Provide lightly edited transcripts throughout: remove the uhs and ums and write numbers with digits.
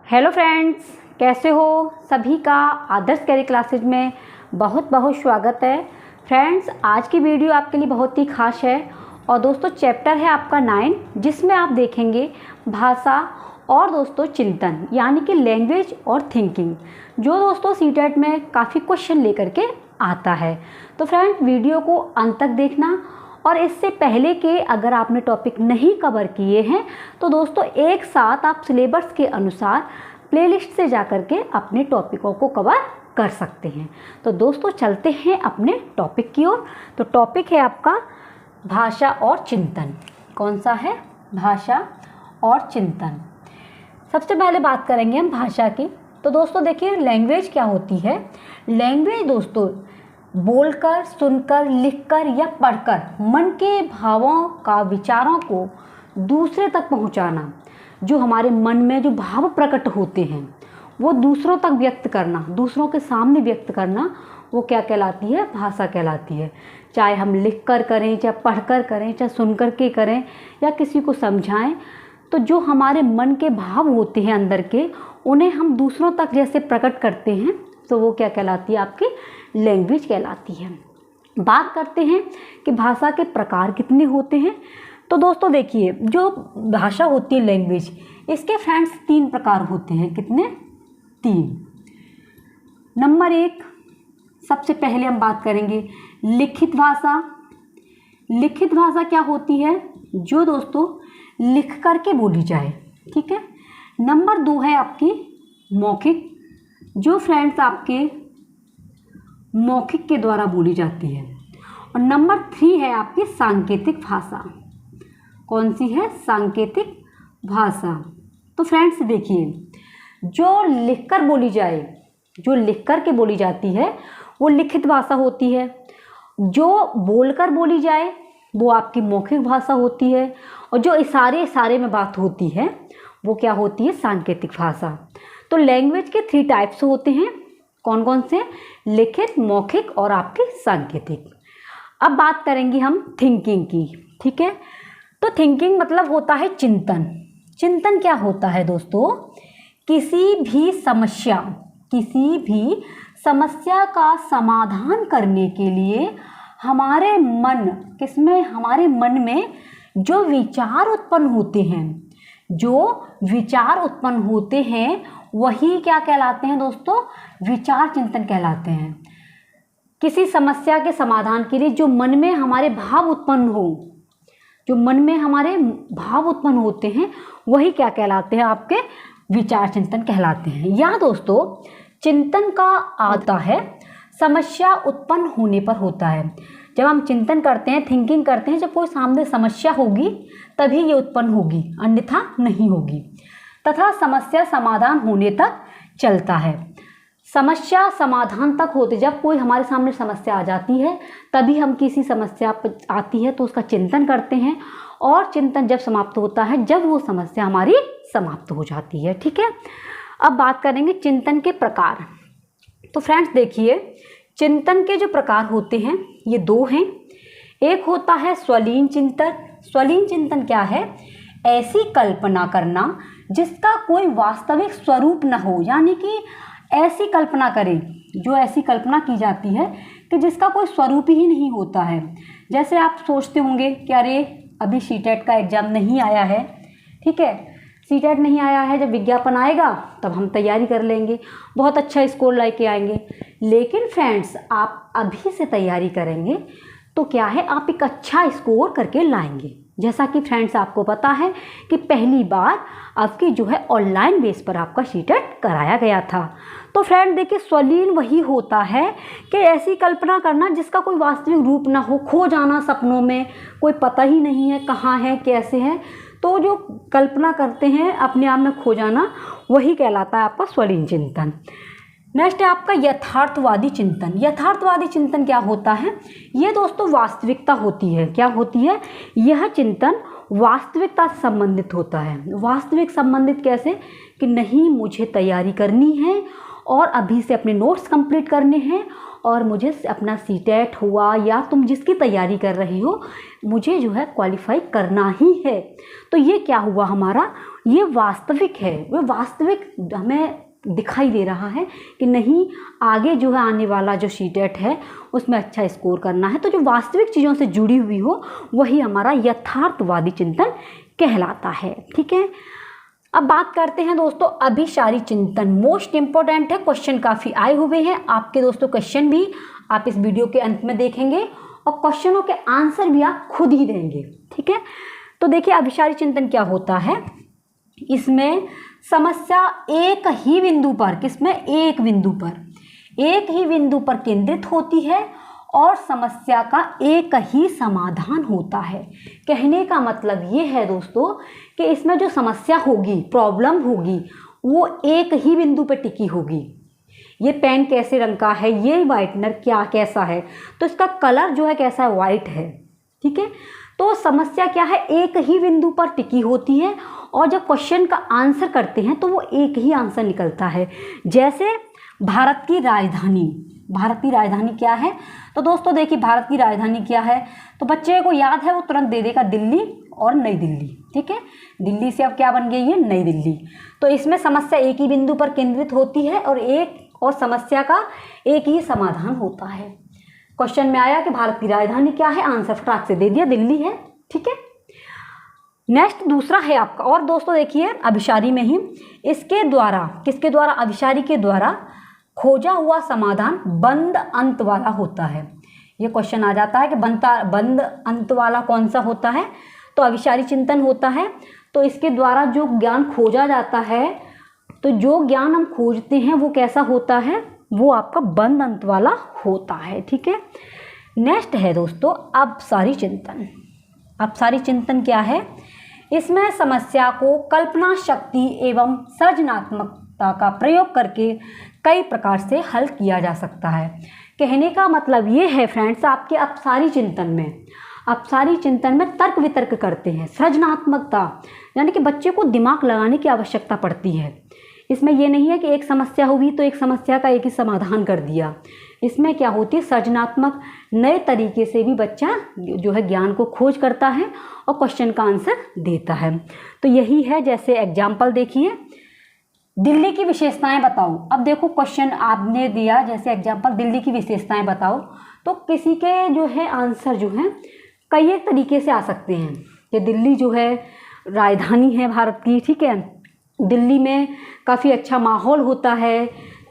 Hello friends, कैसे हो? सभी का आदर्श कैरियर क्लासेज में बहुत बहुत स्वागत है। फ्रेंड्स, आज की वीडियो आपके लिए बहुत ही खास है और दोस्तों चैप्टर है आपका 9, जिसमें आप देखेंगे भाषा और दोस्तों चिंतन यानी कि लैंग्वेज और थिंकिंग, जो दोस्तों सीटेट में काफ़ी क्वेश्चन लेकर के आता है। तो फ्रेंड्स, वीडियो को अंत तक देखना और इससे पहले के अगर आपने टॉपिक नहीं कवर किए हैं तो दोस्तों एक साथ आप सिलेबस के अनुसार प्लेलिस्ट से जाकर के अपने टॉपिकों को कवर कर सकते हैं। तो दोस्तों चलते हैं अपने टॉपिक की ओर। तो टॉपिक है आपका भाषा और चिंतन। कौन सा है? भाषा और चिंतन। सबसे पहले बात करेंगे हम भाषा की। तो दोस्तों देखिए, लैंग्वेज क्या होती है? लैंग्वेज दोस्तों बोलकर, सुनकर, लिखकर या पढ़कर मन के भावों का, विचारों को दूसरे तक पहुंचाना, जो हमारे मन में जो भाव प्रकट होते हैं वो दूसरों तक व्यक्त करना, दूसरों के सामने व्यक्त करना, वो क्या कहलाती है? भाषा कहलाती है। चाहे हम लिख कर करें, चाहे पढ़ कर करें, चाहे सुन कर के करें या किसी को समझाएं, तो जो हमारे मन के भाव होते हैं अंदर के, उन्हें हम दूसरों तक जैसे प्रकट करते हैं तो वो क्या कहलाती है? आपकी लैंग्वेज कहलाती है। बात करते हैं कि भाषा के प्रकार कितने होते हैं। तो दोस्तों देखिए, जो भाषा होती है लैंग्वेज, इसके फ्रेंड्स 3 प्रकार होते हैं। कितने? 3। नंबर 1, सबसे पहले हम बात करेंगे लिखित भाषा। लिखित भाषा क्या होती है? जो दोस्तों लिख करके बोली जाए, ठीक है। नंबर 2 है आपकी मौखिक, जो फ्रेंड्स आपके मौखिक के द्वारा बोली जाती है। और नंबर 3 है आपकी सांकेतिक भाषा। कौन सी है? सांकेतिक भाषा। तो फ्रेंड्स देखिए, जो लिखकर बोली जाए, जो लिख कर के बोली जाती है वो लिखित भाषा होती है। जो बोलकर बोली जाए वो आपकी मौखिक भाषा होती है। और जो इशारे में बात होती है वो क्या होती है? सांकेतिक भाषा। तो लैंग्वेज के 3 टाइप्स होते हैं। कौन कौन से? लिखित, मौखिक और आपकी सांकेतिक। अब बात करेंगे हम थिंकिंग की, ठीक है। तो थिंकिंग मतलब होता है चिंतन। चिंतन क्या होता है दोस्तों? किसी भी समस्या का समाधान करने के लिए हमारे मन में जो विचार उत्पन्न होते हैं, वही क्या कहलाते हैं दोस्तों? विचार चिंतन कहलाते हैं। किसी समस्या के समाधान के लिए जो मन में हमारे भाव उत्पन्न होते हैं, वही क्या कहलाते हैं? आपके विचार चिंतन कहलाते हैं। या दोस्तों चिंतन का आता है समस्या उत्पन्न होने पर होता है। जब हम चिंतन करते हैं, थिंकिंग करते हैं, जब कोई सामने समस्या होगी तभी ये उत्पन्न होगी, अन्यथा नहीं होगी। तथा समस्या समाधान होने तक चलता है। समस्या समाधान तक होते, जब कोई हमारे सामने समस्या आ जाती है तभी हम किसी समस्या आती है तो उसका चिंतन करते हैं, और चिंतन जब समाप्त होता है जब वो समस्या हमारी समाप्त हो जाती है, ठीक है। अब बात करेंगे चिंतन के प्रकार। तो फ्रेंड्स देखिए, चिंतन के जो प्रकार होते हैं ये 2 हैं। एक होता है स्वलीन चिंतन। स्वलीन चिंतन क्या है? ऐसी कल्पना करना जिसका कोई वास्तविक स्वरूप न हो, यानी कि ऐसी कल्पना करें, जो ऐसी कल्पना की जाती है कि जिसका कोई स्वरूप ही नहीं होता है। जैसे आप सोचते होंगे कि अरे अभी सीटेट का एग्ज़ाम नहीं आया है, ठीक है, सीटेट नहीं आया है, जब विज्ञापन आएगा तब हम तैयारी कर लेंगे, बहुत अच्छा स्कोर लेके आएंगे। लेकिन फ्रेंड्स, आप अभी से तैयारी करेंगे तो क्या है, आप एक अच्छा स्कोर करके लाएंगे। जैसा कि फ्रेंड्स आपको पता है कि पहली बार आपकी जो है ऑनलाइन बेस पर आपका सीटेट कराया गया था। तो फ्रेंड देखिए, स्वलीन वही होता है कि ऐसी कल्पना करना जिसका कोई वास्तविक रूप ना हो, खो जाना सपनों में, कोई पता ही नहीं है कहाँ है, कैसे है, तो जो कल्पना करते हैं अपने आप में खो जाना, वही कहलाता है आपका स्वलीन चिंतन। नेक्स्ट है आपका यथार्थवादी चिंतन। यथार्थवादी चिंतन क्या होता है? ये दोस्तों वास्तविकता होती है। क्या होती है? यह चिंतन वास्तविकता से संबंधित होता है। वास्तविक संबंधित कैसे? कि नहीं, मुझे तैयारी करनी है और अभी से अपने नोट्स कंप्लीट करने हैं और मुझे अपना सीटेट हुआ या तुम जिसकी तैयारी कर रही हो, मुझे जो है क्वालिफाई करना ही है। तो ये क्या हुआ हमारा, ये वास्तविक है, वो वास्तविक हमें दिखाई दे रहा है कि नहीं आगे जो है आने वाला जो सीटेट है उसमें अच्छा स्कोर करना है। तो जो वास्तविक चीज़ों से जुड़ी हुई हो वही हमारा यथार्थवादी चिंतन कहलाता है। ठीक है, अब बात करते हैं दोस्तों अभिसारी चिंतन। मोस्ट इंपॉर्टेंट है, क्वेश्चन काफ़ी आए हुए हैं आपके दोस्तों, क्वेश्चन भी आप इस वीडियो के अंत में देखेंगे और क्वेश्चनों के आंसर भी आप खुद ही देंगे। ठीक है, तो देखिए अभिसारी चिंतन क्या होता है, इसमें समस्या एक ही बिंदु पर, किसमें, एक ही बिंदु पर केंद्रित होती है और समस्या का एक ही समाधान होता है। कहने का मतलब ये है दोस्तों कि इसमें जो समस्या होगी, प्रॉब्लम होगी, वो एक ही बिंदु पर टिकी होगी। ये पेन कैसे रंग का है, ये वाइटनर क्या कैसा है, तो इसका कलर जो है कैसा है, वाइट है। ठीक है, तो समस्या क्या है, एक ही बिंदु पर टिकी होती है और जब क्वेश्चन का आंसर करते हैं तो वो एक ही आंसर निकलता है। जैसे भारत की राजधानी क्या है, तो दोस्तों देखिए भारत की राजधानी क्या है, तो बच्चे को याद है वो तुरंत दे देगा दिल्ली और नई दिल्ली। ठीक है, दिल्ली से अब क्या बन गई है, नई दिल्ली। तो इसमें समस्या एक ही बिंदु पर केंद्रित होती है और समस्या का एक ही समाधान होता है। क्वेश्चन में आया कि भारत की राजधानी क्या है, आंसर फटाक से दे दिया, दिल्ली है। ठीक है, नेक्स्ट दूसरा है आपका, और दोस्तों देखिए अभिसारी में ही इसके द्वारा, किसके द्वारा, अभिसारी के द्वारा खोजा हुआ समाधान बंद अंत वाला होता है। ये क्वेश्चन आ जाता है कि बंद अंत वाला कौन सा होता है, तो अभिसारी चिंतन होता है। तो इसके द्वारा जो ज्ञान खोजा जाता है, तो जो ज्ञान हम खोजते हैं वो कैसा होता है, वो आपका बंद अंत वाला होता है। ठीक है, नेक्स्ट है दोस्तों अपसारी चिंतन। अपसारी चिंतन क्या है, इसमें समस्या को कल्पना शक्ति एवं सृजनात्मकता का प्रयोग करके कई प्रकार से हल किया जा सकता है। कहने का मतलब ये है फ्रेंड्स, आपके अपसारी चिंतन में तर्क वितर्क करते हैं, सृजनात्मकता यानी कि बच्चे को दिमाग लगाने की आवश्यकता पड़ती है। इसमें यह नहीं है कि एक समस्या हुई तो एक समस्या का एक ही समाधान कर दिया। इसमें क्या होती है, सृजनात्मक नए तरीके से भी बच्चा जो है ज्ञान को खोज करता है और क्वेश्चन का आंसर देता है। तो यही है, जैसे एग्जाम्पल देखिए, दिल्ली की विशेषताएं बताओ। अब देखो क्वेश्चन आपने दिया, जैसे एग्जाम्पल दिल्ली की विशेषताएं बताओ, तो किसी के जो है आंसर जो है कई एक तरीके से आ सकते हैं कि दिल्ली जो है राजधानी है भारत की। ठीक है, दिल्ली में काफ़ी अच्छा माहौल होता है।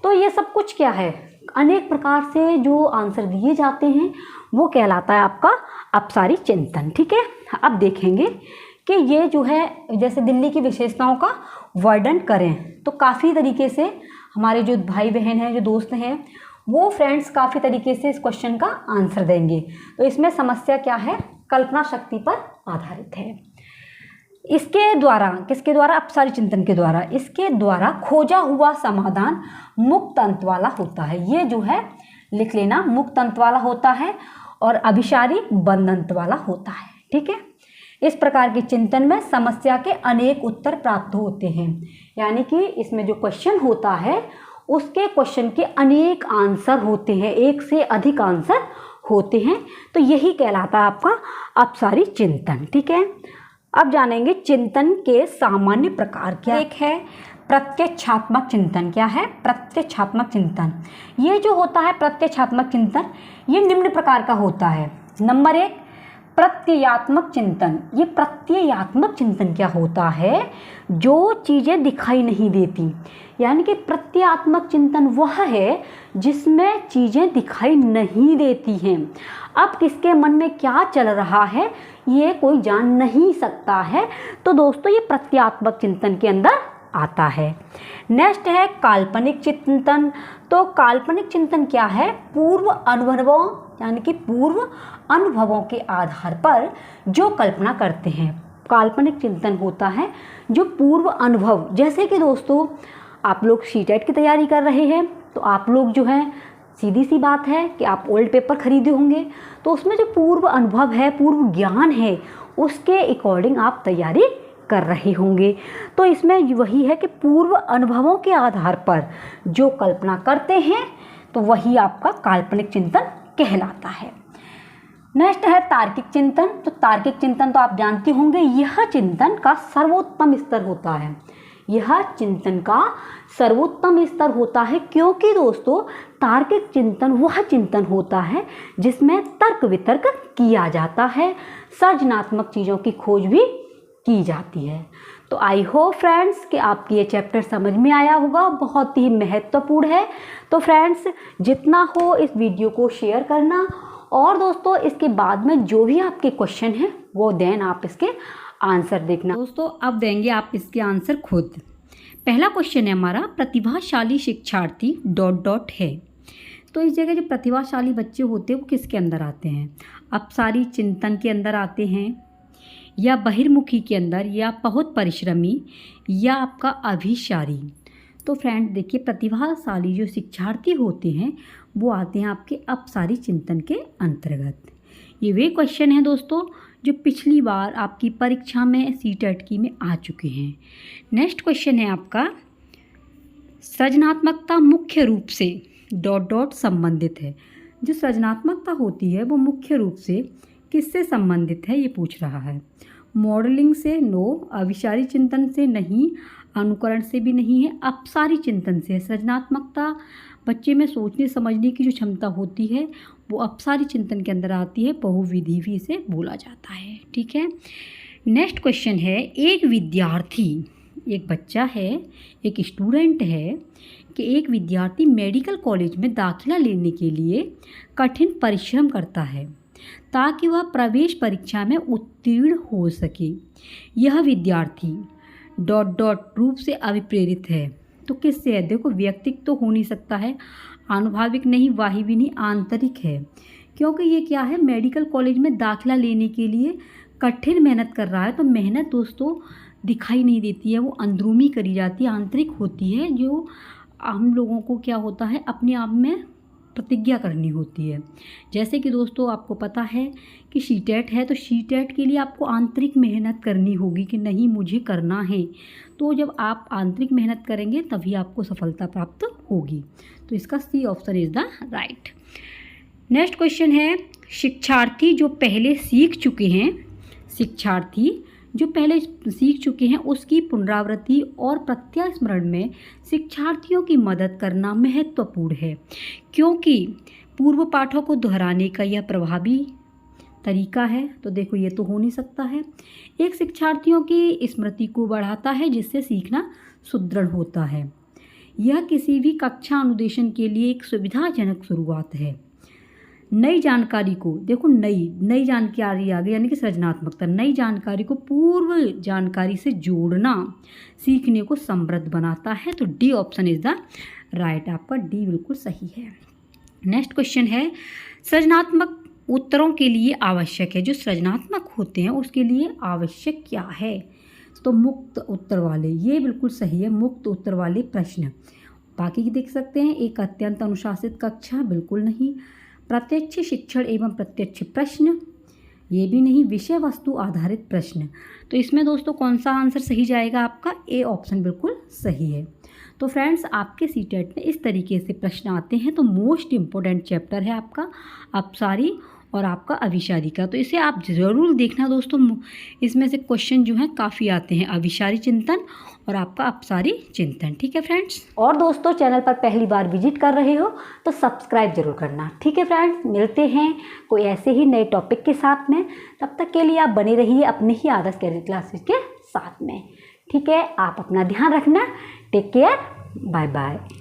तो ये सब कुछ क्या है, अनेक प्रकार से जो आंसर दिए जाते हैं वो कहलाता है आपका अपसारी चिंतन। ठीक है, अब देखेंगे कि ये जो है जैसे दिल्ली की विशेषताओं का वर्णन करें, तो काफ़ी तरीके से हमारे जो भाई बहन हैं, जो दोस्त हैं, वो फ्रेंड्स काफ़ी तरीके से इस क्वेश्चन का आंसर देंगे। तो इसमें समस्या क्या है, कल्पना शक्ति पर आधारित है। इसके द्वारा, किसके द्वारा, अपसारी चिंतन के द्वारा, इसके द्वारा खोजा हुआ समाधान मुक्त अंत वाला होता है। ये जो है लिख लेना, मुक्त अंत वाला होता है और अभिसारी बंद अंत वाला होता है। ठीक है, इस प्रकार के चिंतन में समस्या के अनेक उत्तर प्राप्त होते हैं, यानी कि इसमें जो क्वेश्चन होता है उसके क्वेश्चन के अनेक आंसर होते हैं, एक से अधिक आंसर होते हैं। तो यही कहलाता है आपका अपसारी चिंतन। ठीक है, अब जानेंगे चिंतन के सामान्य प्रकार क्या। एक है प्रत्यक्षात्मक चिंतन। क्या है, प्रत्यक्षात्मक चिंतन। ये जो होता है प्रत्यक्षात्मक चिंतन, ये निम्न प्रकार का होता है। नंबर 1 प्रत्ययात्मक चिंतन। ये प्रत्ययात्मक चिंतन क्या होता है, जो चीज़ें दिखाई नहीं देती, यानी कि प्रत्ययात्मक चिंतन वह है जिसमें चीज़ें दिखाई नहीं देती हैं। अब किसके मन में क्या चल रहा है ये कोई जान नहीं सकता है, तो दोस्तों ये प्रत्ययात्मक चिंतन के अंदर आता है। नेक्स्ट है काल्पनिक चिंतन। तो काल्पनिक चिंतन क्या है, पूर्व अनुभवों यानी कि पूर्व अनुभवों के आधार पर जो कल्पना करते हैं, काल्पनिक चिंतन होता है जो पूर्व अनुभव, जैसे कि दोस्तों आप लोग सीटेट की तैयारी कर रहे हैं, तो आप लोग जो है सीधी सी बात है कि आप ओल्ड पेपर खरीदे होंगे, तो उसमें जो पूर्व अनुभव है, पूर्व ज्ञान है, उसके अकॉर्डिंग आप तैयारी कर रहे होंगे। तो इसमें वही है कि पूर्व अनुभवों के आधार पर जो कल्पना करते हैं तो वही आपका काल्पनिक चिंतन कहलाता है। नेक्स्ट है तार्किक चिंतन। तो तार्किक चिंतन तो आप जानते होंगे, यह चिंतन का सर्वोत्तम स्तर होता है। यह चिंतन का सर्वोत्तम स्तर होता है क्योंकि दोस्तों तार्किक चिंतन वह चिंतन होता है जिसमें तर्क वितर्क किया जाता है, सृजनात्मक चीज़ों की खोज भी की जाती है। तो आई होप फ्रेंड्स कि आपकी ये चैप्टर समझ में आया होगा, बहुत ही महत्वपूर्ण है। तो फ्रेंड्स जितना हो इस वीडियो को शेयर करना, और दोस्तों इसके बाद में जो भी आपके क्वेश्चन हैं वो देन आप इसके आंसर देखना। दोस्तों अब देंगे आप इसके आंसर खुद। पहला क्वेश्चन है हमारा, प्रतिभाशाली शिक्षार्थी ... है। तो इस जगह जो प्रतिभाशाली बच्चे होते हैं वो किसके अंदर आते हैं? अपसारी चिंतन के अंदर आते हैं, या बहिर्मुखी के अंदर, या बहुत परिश्रमी, या आपका अभिसारी। तो फ्रेंड देखिए, प्रतिभाशाली जो शिक्षार्थी होते हैं वो आते हैं आपके अपसारी चिंतन के अंतर्गत। ये वे क्वेश्चन हैं दोस्तों जो पिछली बार आपकी परीक्षा में सीटेट की में आ चुके हैं। नेक्स्ट क्वेश्चन है आपका, सृजनात्मकता मुख्य रूप से ... संबंधित है। जो सृजनात्मकता होती है वो मुख्य रूप से किससे संबंधित है ये पूछ रहा है। मॉडलिंग से नो, अभिसारी चिंतन से नहीं, अनुकरण से भी नहीं है, अपसारी चिंतन से है। सृजनात्मकता बच्चे में सोचने समझने की जो क्षमता होती है वो अपसारी चिंतन के अंदर आती है, बहुविधि भी इसे बोला जाता है। ठीक है। नेक्स्ट क्वेश्चन है, एक विद्यार्थी, एक बच्चा है, एक स्टूडेंट है कि एक विद्यार्थी मेडिकल कॉलेज में दाखिला लेने के लिए कठिन परिश्रम करता है ताकि वह प्रवेश परीक्षा में उत्तीर्ण हो सके। यह विद्यार्थी ... रूप से अभिप्रेरित है। तो किससे है? देखो व्यक्तिक तो हो नहीं सकता है, आनुभाविक नहीं, वाही भी नहीं, आंतरिक है। क्योंकि ये क्या है, मेडिकल कॉलेज में दाखिला लेने के लिए कठिन मेहनत कर रहा है। तो मेहनत दोस्तों दिखाई नहीं देती है, वो अंदरूनी करी जाती है, आंतरिक होती है, जो हम लोगों को क्या होता है अपने आप में प्रतिज्ञा करनी होती है। जैसे कि दोस्तों आपको पता है कि सीटेट है, तो सीटेट के लिए आपको आंतरिक मेहनत करनी होगी कि नहीं मुझे करना है। तो जब आप आंतरिक मेहनत करेंगे तभी आपको सफलता प्राप्त होगी। तो इसका C option is the right. Next question है, शिक्षार्थी जो पहले सीख चुके हैं, शिक्षार्थी जो पहले सीख चुके हैं उसकी पुनरावृत्ति और प्रत्यास्मरण में शिक्षार्थियों की मदद करना महत्वपूर्ण है क्योंकि पूर्व पाठों को दोहराने का यह प्रभावी तरीका है। तो देखो ये तो हो नहीं सकता है। एक शिक्षार्थियों की स्मृति को बढ़ाता है जिससे सीखना सुदृढ़ होता है। यह किसी भी कक्षा अनुदेशन के लिए एक सुविधाजनक शुरुआत है। नई जानकारी को, देखो नई जानकारी आ गई यानी कि सृजनात्मकता, नई जानकारी को पूर्व जानकारी से जोड़ना सीखने को समृद्ध बनाता है। तो D option is the right, आपका डी बिल्कुल सही है। नेक्स्ट क्वेश्चन है, सृजनात्मक उत्तरों के लिए आवश्यक है, जो सृजनात्मक होते हैं उसके लिए आवश्यक क्या है? तो मुक्त उत्तर वाले, ये बिल्कुल सही है, मुक्त उत्तर वाले प्रश्न। बाकी की देख सकते हैं, एक अत्यंत अनुशासित कक्षा, बिल्कुल नहीं। प्रत्यक्ष शिक्षण एवं प्रत्यक्ष प्रश्न, ये भी नहीं। विषय वस्तु आधारित प्रश्न, तो इसमें दोस्तों कौन सा आंसर सही जाएगा? आपका ए ऑप्शन बिल्कुल सही है। तो फ्रेंड्स आपके सीटेट में इस तरीके से प्रश्न आते हैं। तो मोस्ट इम्पोर्टेंट चैप्टर है आपका अपसारी और आपका अभिसारी का, तो इसे आप ज़रूर देखना दोस्तों। इसमें से क्वेश्चन जो हैं काफ़ी आते हैं, अभिसारी चिंतन और आपका अपसारी चिंतन। ठीक है फ्रेंड्स। और दोस्तों चैनल पर पहली बार विजिट कर रहे हो तो सब्सक्राइब जरूर करना। ठीक है फ्रेंड्स, मिलते हैं कोई ऐसे ही नए टॉपिक के साथ में। तब तक के लिए आप बने रहिए अपने ही आदर्श कैरियर क्लासेस के साथ में। ठीक है, आप अपना ध्यान रखना। Take care, bye bye.